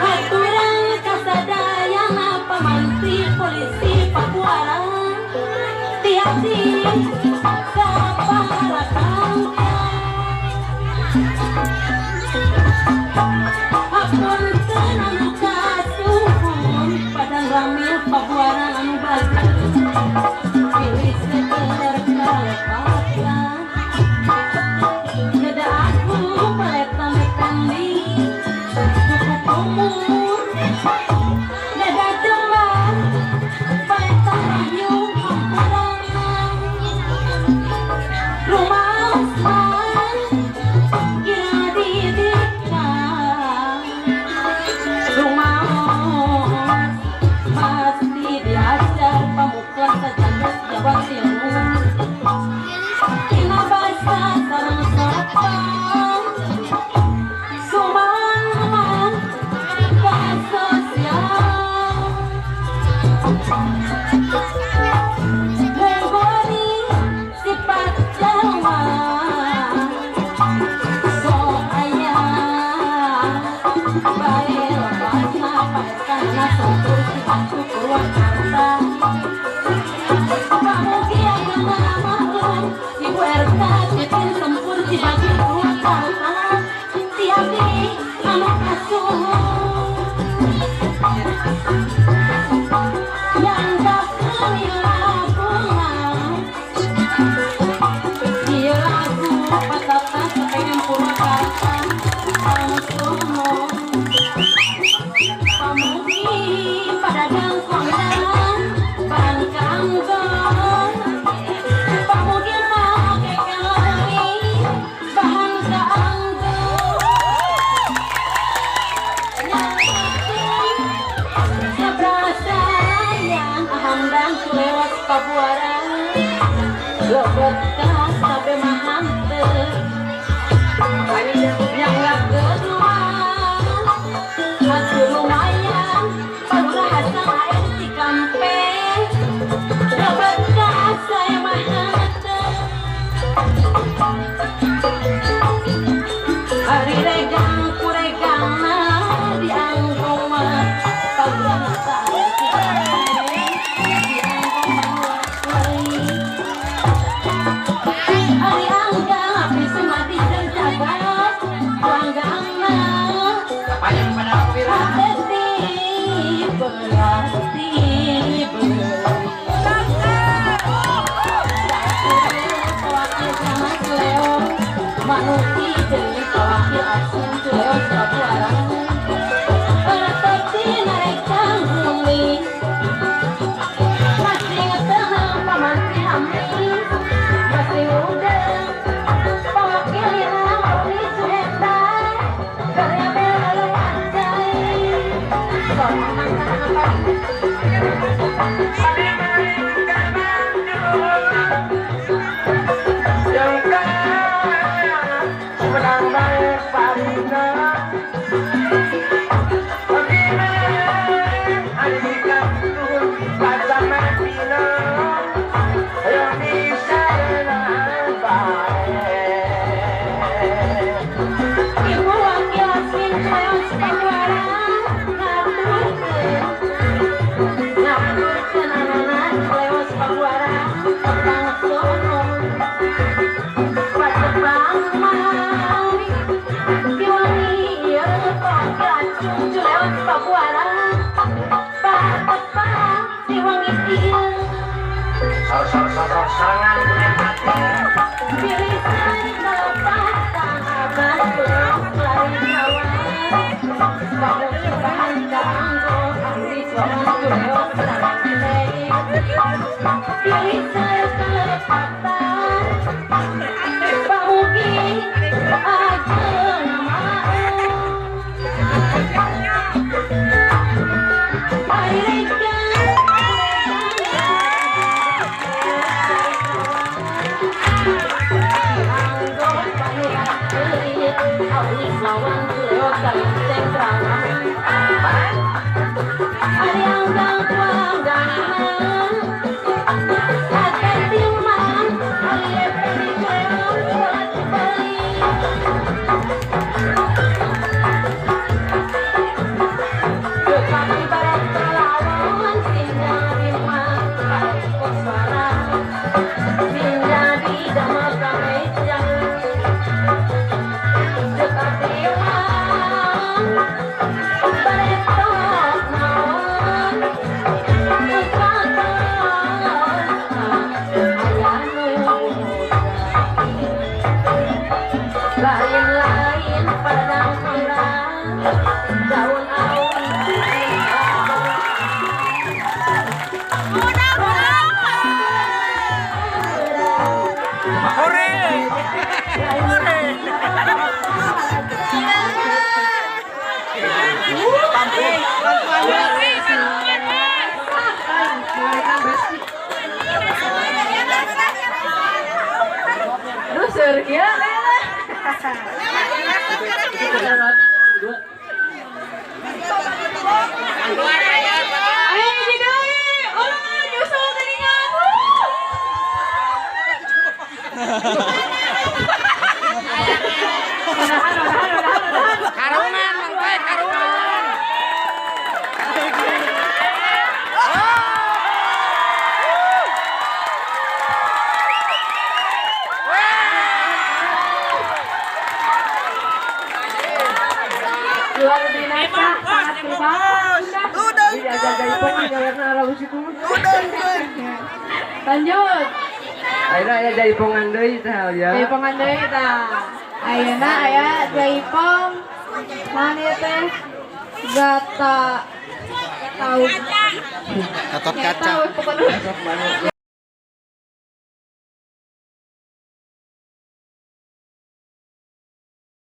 aturan kasadayana pamantri polisi Pakuara tiap-ti kaparakang apun tenang kasuhun padang ramil Pakuara anu bagus pilih sekedar kalepatan geda aku peletan kandi cukup umur geda jembar peletan rayu hampurangan rumah usman kira didikkan rumah pasti diajar pamuklas secantik Jawa Timur kina basa sarang sopan suman ka sosial menggori sifat jalma so ayah bae lepasna paetana sempur sibantu Purwakarta pamugi agama maklum ibu RK Titin sempur dibagi Purwakarta tiap-ti anu asuh yang dakeun bunga ieu lagu patata sapengen Purwakarta langsung pamugi padagang kondang bahan kanggong pamugi make kalori bahan kaanggong sabrasa yang hamdang lewat Pabuara lobet kas sampai mahanteu yang gak kedua masih lumayan palura hasang air di kampe lobet kas saya mahanteu hari regang kuregang dianggung mah palura hasang air di kampe dianggung hari angga habis mati dan jabat langgangna Panjang pada aku bilang berarti manusia dari kawakil asin Tuleo Pabuara berarti naik tanggungli masih ngetehang pamantri hamil masih muda pawakilina mauni suheta karya bela wajai soal mantan apa ibu wakil asin Tuleo Pabuara ngaturkeun anak-anak Tuleo Pabuara tentang sono patebang mah diwangi ieu wakil asin Tuleo Pabuara patebang diwangi ieu Sarangan pilih kelepatan abad belum lari kawan pamugi bahan kanggo ahli suara Tuleo Sarangdei pilih kelepatan pamugi ageng lawan Tuleo Sarangdei ada yang gangguan gangguan ada tiuman ada yang beli Aduh, surya ayo jadi doi, orang nyusul tadinya. Karungan, mangkai karungan. Luar biasa, sangat berbakat. Lanjut. Ayeuna aya jaipongan deui tah ya. Jaipongan deui tah. Ayeuna aya jaipong mana teh gata tahu. Gatot Tahu pokoknya.